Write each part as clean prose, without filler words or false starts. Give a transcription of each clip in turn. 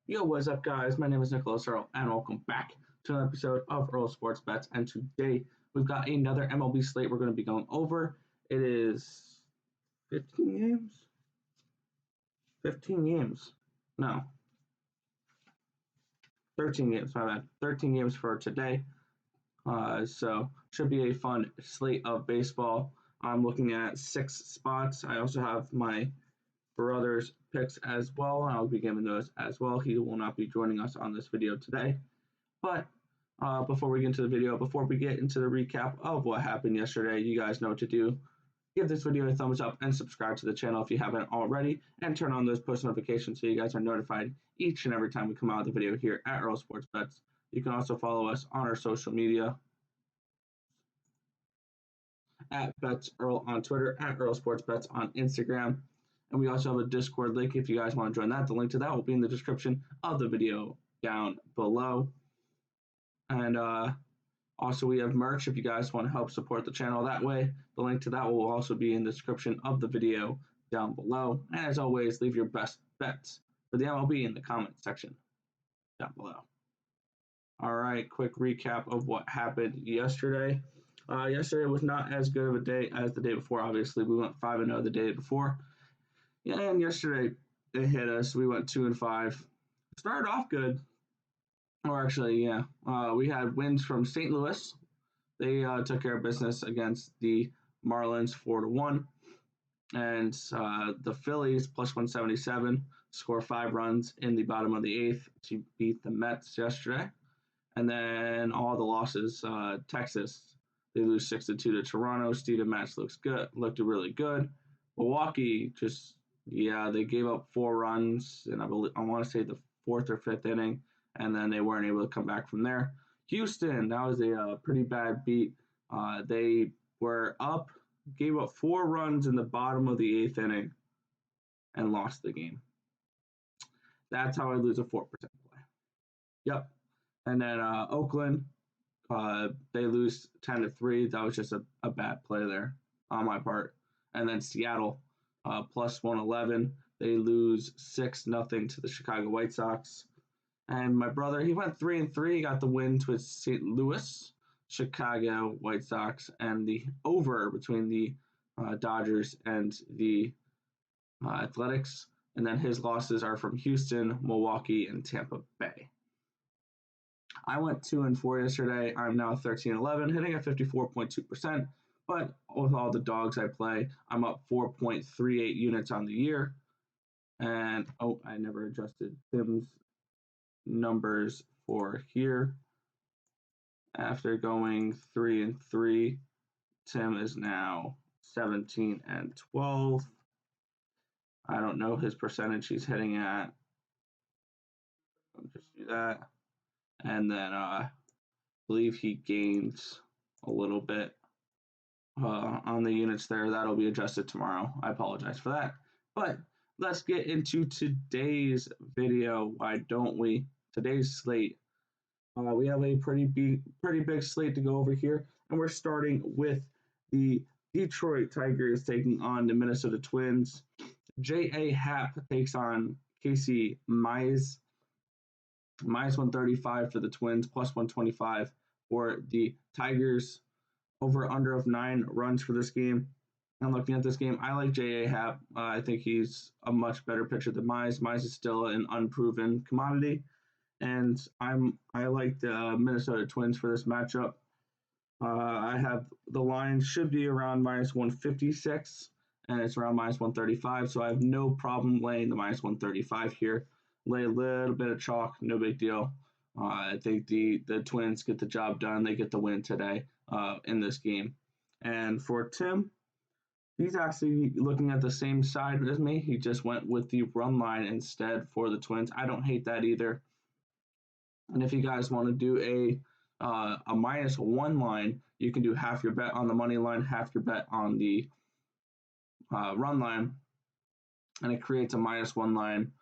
Yo, what's up, guys? My name is Nicholas Earl, and welcome back to another episode of Earl Sports Bets. And today we've got another MLB slate we're going to be going over. It is 15 games? 15 games. No, 13 games, my bad. 13 games for today. So should be a fun slate of baseball. I'm looking at 6 spots. I also have my brother's picks as well. I'll be giving those as well. He will not be joining us on this video today. But before we get into the video, before we get into the recap of what happened yesterday, you guys know what to do. Give this video a thumbs up and subscribe to the channel if you haven't already, and turn on those post notifications so you guys are notified each and every time we come out with a video here at Earl Sports Bets. You can also follow us on our social media at Bets Earl on Twitter, at Earl Sports Bets on Instagram. And we also have a Discord link if you guys want to join that. The link to that will be in the description of the video down below. And also we have merch if you guys want to help support the channel that way. The link to that will also be in the description of the video down below. And as always, leave your best bets for the MLB in the comment section down below. All right, quick recap of what happened yesterday. Yesterday was not as good of a day as the day before. Obviously, we went 5-0 the day before. Yeah, and yesterday it hit us. We went 2-5. Started off good. Or actually, yeah. We had wins from St. Louis. They took care of business against the Marlins 4-1. And the Phillies, plus 177, score 5 runs in the bottom of the 8th to beat the Mets yesterday. And then all the losses, Texas, they lose 6-2 to Toronto. Steven Matz looked really good. Milwaukee they gave up 4 runs, and I want to say the 4th or 5th inning, and then they weren't able to come back from there. Houston, that was a pretty bad beat. They were up, gave up 4 runs in the bottom of the 8th inning, and lost the game. That's how I lose a 4% play. Yep. And then Oakland, they lose 10-3. That was just a bad play there on my part. And then Seattle, plus 111. They lose 6-0 to the Chicago White Sox. And my brother, he went 3-3, got the wins with St. Louis, Chicago White Sox, and the over between the Dodgers and the Athletics. And then his losses are from Houston, Milwaukee, and Tampa Bay. I went 2-4 yesterday. I'm now 13-11, hitting at 54.2%. But with all the dogs I play, I'm up 4.38 units on the year. And I never adjusted Tim's numbers for here. After going 3-3, Tim is now 17-12. I don't know his percentage he's hitting at. I'll just do that. And then I believe he gains a little bit on the units there. That'll be adjusted tomorrow. I apologize for that. But let's get into today's video. Why don't we? Today's slate. We have a pretty big slate to go over here. And we're starting with the Detroit Tigers taking on the Minnesota Twins. J.A. Happ takes on Casey Mize. Minus 135 for the Twins, plus 125 for the Tigers. Over under of 9 runs for this game. I'm looking at this game. I like J.A. Happ. I think he's a much better pitcher than Mize. Mize is still an unproven commodity. And I like the Minnesota Twins for this matchup. I have the line should be around minus 156, and it's around minus 135. So I have no problem laying the minus 135 here. Lay a little bit of chalk, no big deal. I think the Twins get the job done. They get the win today in this game. And for Tim, he's actually looking at the same side as me. He just went with the run line instead for the Twins. I don't hate that either. And if you guys want to do a minus 1 line, you can do half your bet on the money line, half your bet on the run line, and it creates a minus 1 line.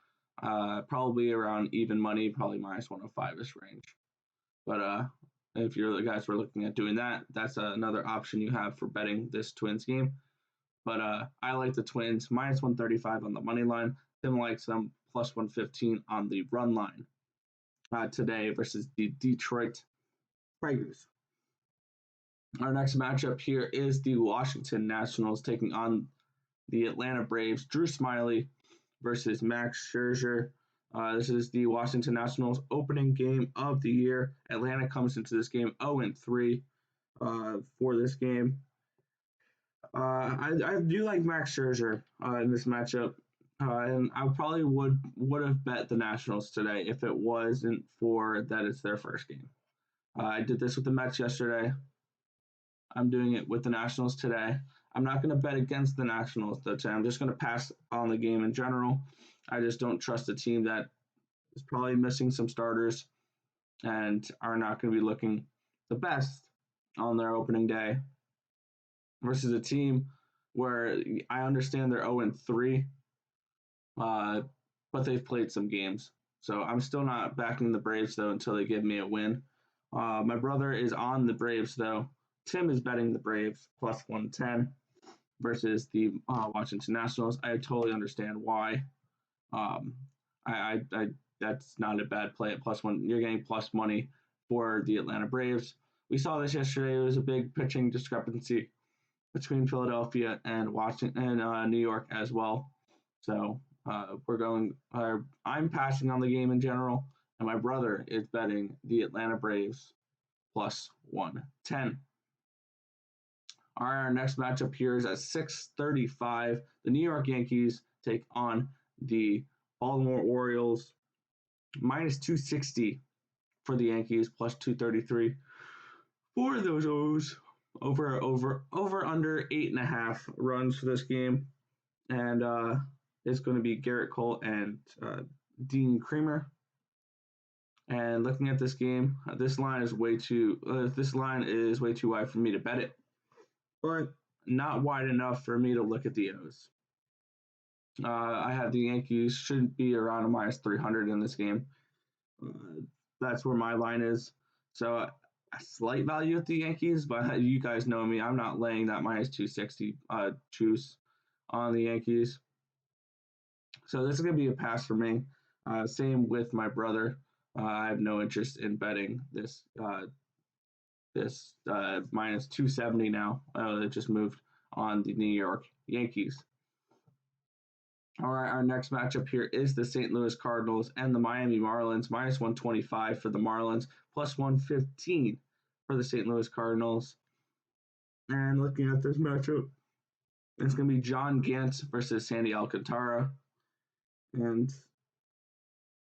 Probably around even money, probably minus 105-ish range. But if you guys were looking at doing that, that's another option you have for betting this Twins game. But I like the Twins, minus 135 on the money line. Tim likes them plus 115 on the run line today versus the Detroit Tigers. Our next matchup here is the Washington Nationals taking on the Atlanta Braves. Drew Smyly versus Max Scherzer. This is the Washington Nationals opening game of the year. Atlanta comes into this game 0-3 for this game. I do like Max Scherzer in this matchup, and I probably would have bet the Nationals today if it wasn't for that it's their first game. I did this with the Mets yesterday. I'm doing it with the Nationals today. I'm not going to bet against the Nationals though today. I'm just going to pass on the game in general. I just don't trust a team that is probably missing some starters and are not going to be looking the best on their opening day versus a team where I understand they're 0-3, but they've played some games. So I'm still not backing the Braves though until they give me a win. My brother is on the Braves though. Tim is betting the Braves plus 110 versus the Washington Nationals. I totally understand why. I that's not a bad play at plus one. You're getting plus money for the Atlanta Braves. We saw this yesterday. It was a big pitching discrepancy between Philadelphia and Washington and New York as well. So we're going. I'm passing on the game in general, and my brother is betting the Atlanta Braves plus 110. Our next matchup here is at 6:35. The New York Yankees take on the Baltimore Orioles. Minus 260 for the Yankees, plus 233 for those O's. Over under 8.5 runs for this game, and it's going to be Garrett Cole and Dean Kremer. And looking at this game, this line is way too wide for me to bet it, but not wide enough for me to look at the O's. I have the Yankees should be around a minus 300 in this game. That's where my line is. So a slight value at the Yankees, but you guys know me. I'm not laying that minus 260 juice on the Yankees. So this is going to be a pass for me. Same with my brother. I have no interest in betting this minus 270 now. It just moved on the New York Yankees. All right, our next matchup here is the St. Louis Cardinals and the Miami Marlins. Minus 125 for the Marlins, plus 115 for the St. Louis Cardinals. And looking at this matchup, it's going to be John Gant versus Sandy Alcantara. And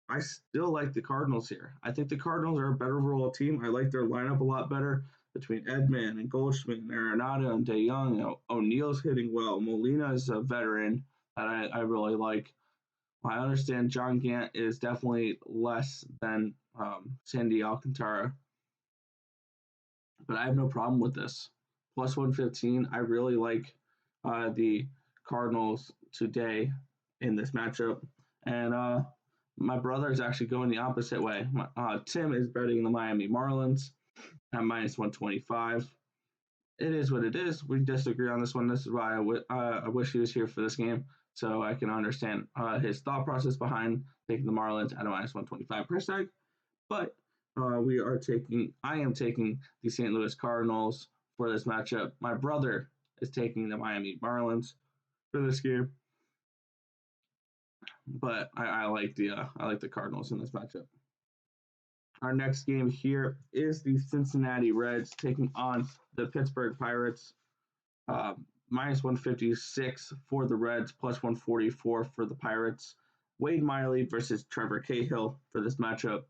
I still like the Cardinals here. I think the Cardinals are a better overall team. I like their lineup a lot better between Edman and Goldschmidt and Arenado and DeYoung. O'Neal's hitting well. Molina is a veteran that I really like. I understand John Gant is definitely less than Sandy Alcantara, but I have no problem with this. Plus 115, I really like the Cardinals today in this matchup. And my brother is actually going the opposite way. Tim is betting the Miami Marlins at minus 125. It is what it is. We disagree on this one. This is why I wish he was here for this game, so I can understand his thought process behind taking the Marlins at a minus 125 per seg. But I am taking the St. Louis Cardinals for this matchup. My brother is taking the Miami Marlins for this game. But I like the Cardinals in this matchup. Our next game here is the Cincinnati Reds taking on the Pittsburgh Pirates. Minus 156 for the Reds, plus 144 for the Pirates. Wade Miley versus Trevor Cahill for this matchup.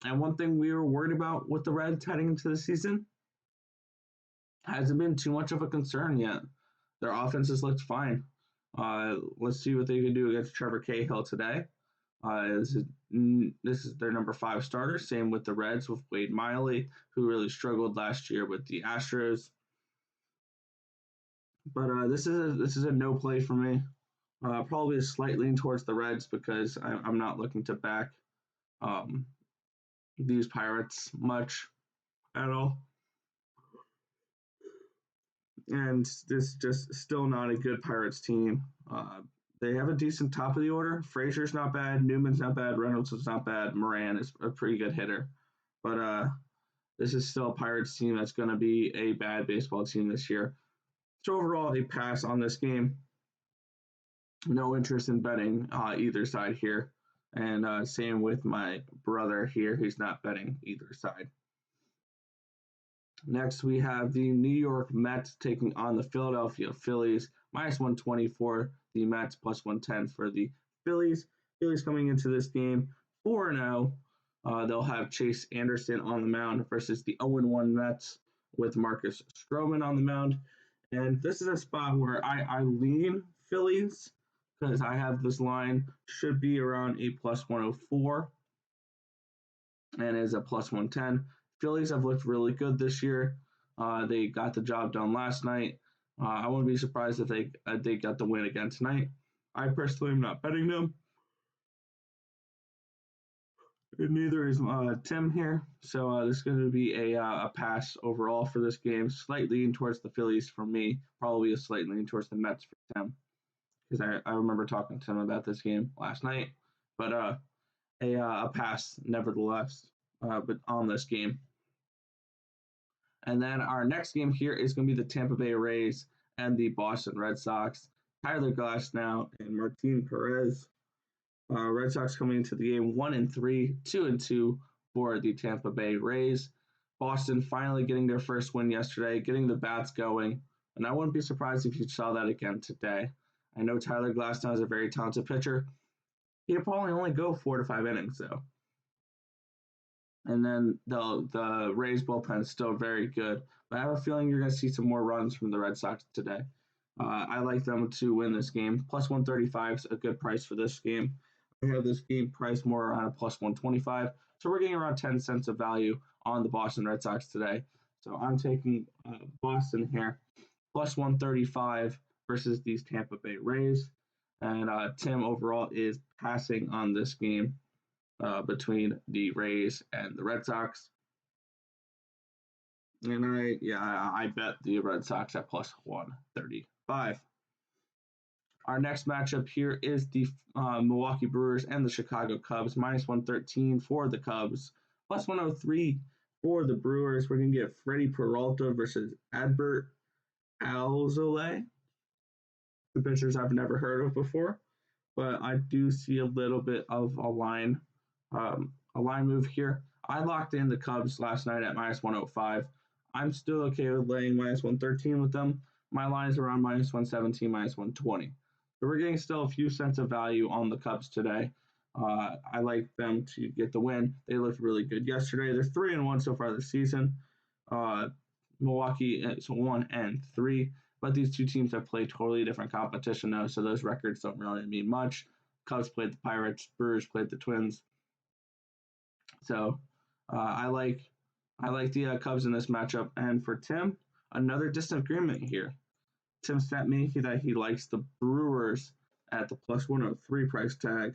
And one thing we were worried about with the Reds heading into the season hasn't been too much of a concern yet. Their offense has looked fine. Let's see what they can do against Trevor Cahill today. This is their number 5 starter. Same with the Reds with Wade Miley, who really struggled last year with the Astros. But this is a no play for me. Probably a slight lean towards the Reds because I'm not looking to back these Pirates much at all. And this just still not a good Pirates team. They have a decent top of the order. Frazier's not bad. Newman's not bad. Reynolds is not bad. Moran is a pretty good hitter. But this is still a Pirates team that's going to be a bad baseball team this year. So overall, a pass on this game. No interest in betting either side here. And same with my brother here. He's not betting either side. Next, we have the New York Mets taking on the Philadelphia Phillies. Minus 120 for the Mets, plus 110 for the Phillies. Phillies coming into this game 4-0. They'll have Chase Anderson on the mound versus the 0-1 Mets with Marcus Stroman on the mound. And this is a spot where I lean Phillies because I have this line should be around a plus 104 and is a plus 110. Phillies have looked really good this year. They got the job done last night. I wouldn't be surprised if they got the win again tonight. I personally am not betting them. And neither is Tim here. So this is going to be a pass overall for this game. Slight lean towards the Phillies for me. Probably a slight lean towards the Mets for Tim. Because I remember talking to him about this game last night. But a pass nevertheless but on this game. And then our next game here is going to be the Tampa Bay Rays and the Boston Red Sox. Tyler Glasnow and Martin Perez. Red Sox coming into the game 1-3, 2-2 for the Tampa Bay Rays. Boston finally getting their first win yesterday, getting the bats going. And I wouldn't be surprised if you saw that again today. I know Tyler Glasnow is a very talented pitcher. He'll probably only go 4 to 5 innings, though. And then the Rays bullpen is still very good. But I have a feeling you're going to see some more runs from the Red Sox today. I like them to win this game. Plus 135 is a good price for this game. I have this game priced more around a plus 125. So we're getting around 10 cents of value on the Boston Red Sox today. So I'm taking Boston here. Plus 135 versus these Tampa Bay Rays. And Tim overall is passing on this game between the Rays and the Red Sox. And I bet the Red Sox at plus 135. Our next matchup here is the Milwaukee Brewers and the Chicago Cubs. Minus 113 for the Cubs. Plus 103 for the Brewers. We're going to get Freddie Peralta versus Adbert Alzolay. The pitchers I've never heard of before. But I do see a little bit of a line move here. I locked in the Cubs last night at minus 105. I'm still okay with laying minus 113 with them. My line is around minus 117, minus 120. So we're getting still a few cents of value on the Cubs today. I like them to get the win. They looked really good yesterday. They're 3-1 so far this season. Milwaukee is 1-3, but these two teams have played totally different competition now, so those records don't really mean much. Cubs played the Pirates, Brewers played the Twins. So I like the Cubs in this matchup. And for Tim, another disagreement here. Tim sent me that he likes the Brewers at the plus 103 price tag.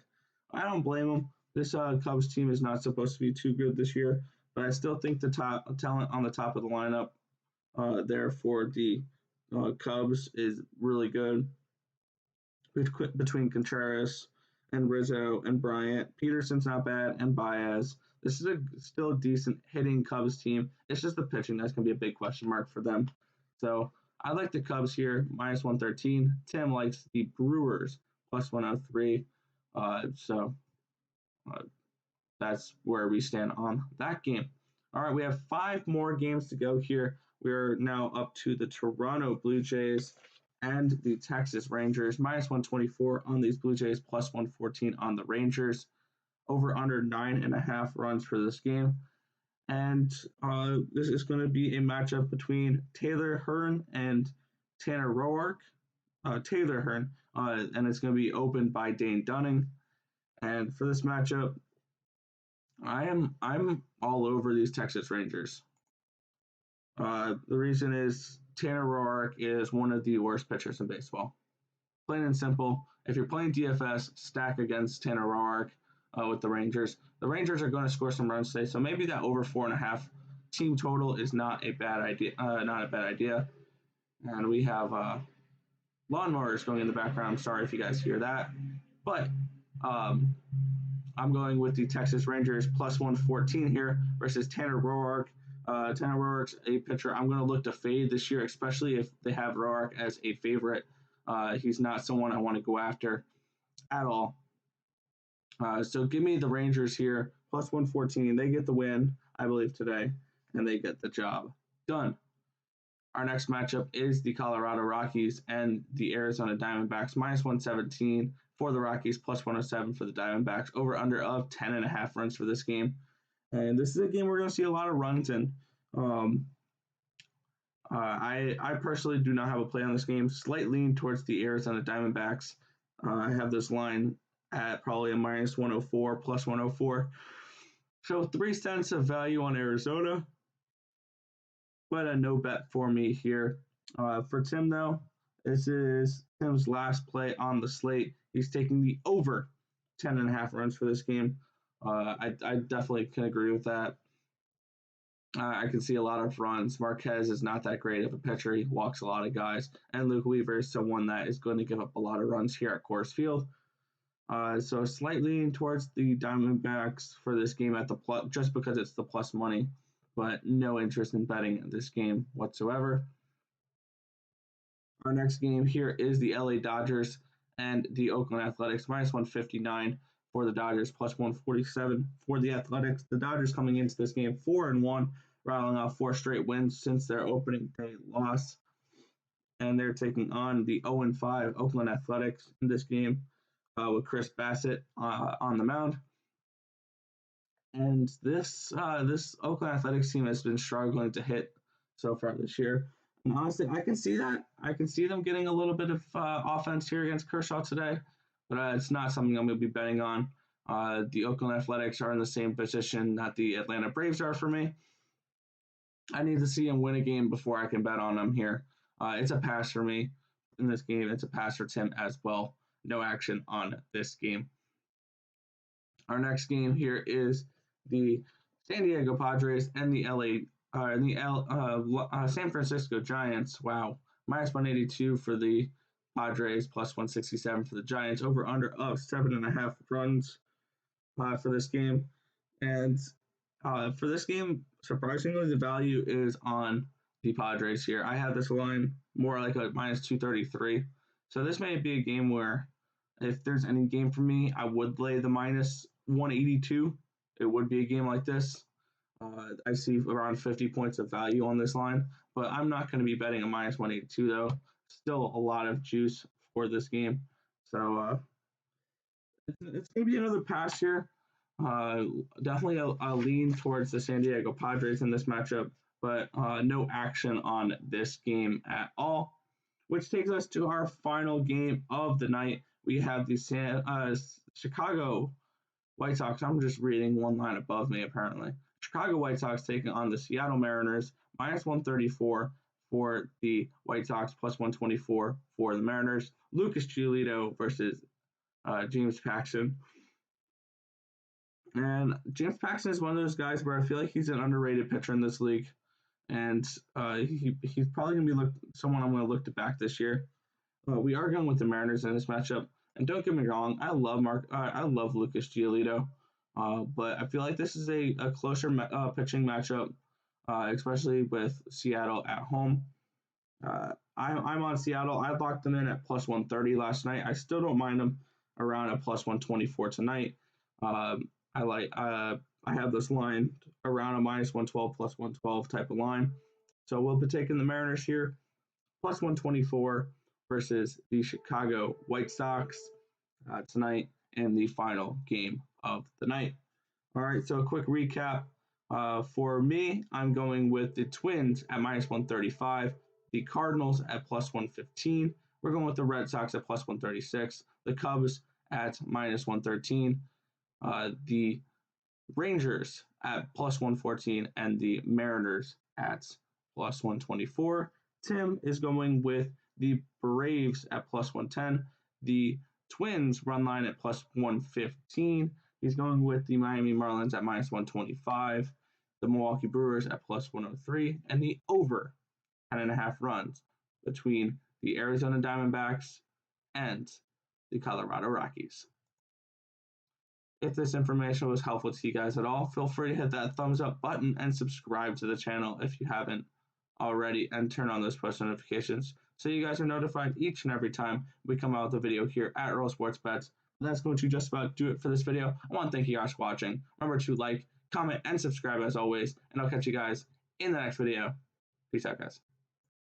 I don't blame him. This Cubs team is not supposed to be too good this year, but I still think the top talent on the top of the lineup there for the Cubs is really good. Between Contreras and Rizzo and Bryant, Peterson's not bad, and Baez. This is still a decent hitting Cubs team. It's just the pitching that's going to be a big question mark for them. So I like the Cubs here, minus 113. Tim likes the Brewers, plus 103. That's where we stand on that game. All right, we have 5 more games to go here. We're now up to the Toronto Blue Jays and the Texas Rangers. Minus 124 on these Blue Jays, plus 114 on the Rangers. Over under 9.5 runs for this game. And this is going to be a matchup between Taylor Hearn and Tanner Roark. Taylor Hearn, and it's going to be opened by Dane Dunning. And for this matchup, I'm all over these Texas Rangers. The reason is Tanner Roark is one of the worst pitchers in baseball. Plain and simple. If you're playing DFS, stack against Tanner Roark with the Rangers. The Rangers are going to score some runs today, so maybe that over 4.5 team total is not a bad idea. And we have lawnmowers going in the background. Sorry if you guys hear that. But um, I'm going with the Texas Rangers plus 114 here versus Tanner Roark. Tanner Roark's a pitcher I'm going to look to fade this year, especially if they have Roark as a favorite. He's not someone I want to go after at all. So give me the Rangers here, plus 114. They get the win, I believe, today, and they get the job done. Our next matchup is the Colorado Rockies and the Arizona Diamondbacks, minus 117 for the Rockies, plus 107 for the Diamondbacks. Over under of 10.5 runs for this game. And this is a game we're going to see a lot of runs in. I personally do not have a play on this game. Slight lean towards the Arizona Diamondbacks. I have this line at probably a minus 104, plus 104. So 3 cents of value on Arizona, but a no bet for me here. For Tim, though, this is Tim's last play on the slate. He's taking the over 10.5 runs for this game. I definitely can agree with that. I can see a lot of runs. Marquez is not that great of a pitcher. He walks a lot of guys. And Luke Weaver is someone that is going to give up a lot of runs here at Coors Field. So slightly towards the Diamondbacks for this game at the plus, just because it's the plus money, but no interest in betting this game whatsoever. Our next game here is the LA Dodgers and the Oakland Athletics, minus 159 for the Dodgers, plus 147 for the Athletics. The Dodgers coming into this game 4-1, rattling off 4 straight wins since their opening day loss. And they're taking on the 0-5 Oakland Athletics in this game with Chris Bassett on the mound. And this Oakland Athletics team has been struggling to hit so far this year. And honestly, I can see that. I can see them getting a little bit of offense here against Kershaw today, but it's not something I'm going to be betting on. The Oakland Athletics are in the same position that the Atlanta Braves are for me. I need to see them win a game before I can bet on them here. It's a pass for me in this game. It's a pass for Tim as well. No action on this game. Our next game here is the San Diego Padres and the San Francisco Giants. Wow, minus 182 for the Padres, plus 167 for the Giants. Over under of 7.5 runs for this game. And for this game, surprisingly, the value is on the Padres here. I have this line more like a minus 233. So this may be a game where if there's any game for me, I would lay the minus 182. It would be a game like this. I see around 50 points of value on this line, but I'm not going to be betting a minus 182 though. Still a lot of juice for this game. So it's going to be another pass here. Definitely a lean towards the San Diego Padres in this matchup, but no action on this game at all. Which takes us to our final game of the night. We have the Chicago White Sox. I'm just reading one line above me, apparently. Chicago White Sox taking on the Seattle Mariners, minus 134 for the White Sox, plus 124 for the Mariners. Lucas Giolito versus James Paxton. And James Paxton is one of those guys where I feel like he's an underrated pitcher in this league. And he's probably going to be someone I'm going to look to back this year. We are going with the Mariners in this matchup. And don't get me wrong, I love Lucas Giolito. But I feel like this is a closer pitching matchup, especially with Seattle at home. I'm on Seattle. I locked them in at plus 130 last night. I still don't mind them around a plus 124 tonight. I have this line around a minus 112, plus 112 type of line. So we'll be taking the Mariners here, plus 124 versus the Chicago White Sox tonight in the final game of the night. All right, so a quick recap. For me, I'm going with the Twins at minus 135, the Cardinals at plus 115. We're going with the Red Sox at plus 136, the Cubs at minus 113, the Rangers at plus 114, and the Mariners at plus 124. Tim is going with the Braves at plus 110, the Twins run line at plus 115. He's going with the Miami Marlins at minus 125, the Milwaukee Brewers at plus 103, and the over 10.5 runs between the Arizona Diamondbacks, and the Colorado Rockies. If this information was helpful to you guys at all, feel free to hit that thumbs up button and subscribe to the channel if you haven't already, and turn on those post notifications so you guys are notified each and every time we come out with a video here at Earl Sports Bets. That's going to just about do it for this video. I want to thank you guys for watching. Remember to like, comment, and subscribe as always, and I'll catch you guys in the next video. Peace out, guys.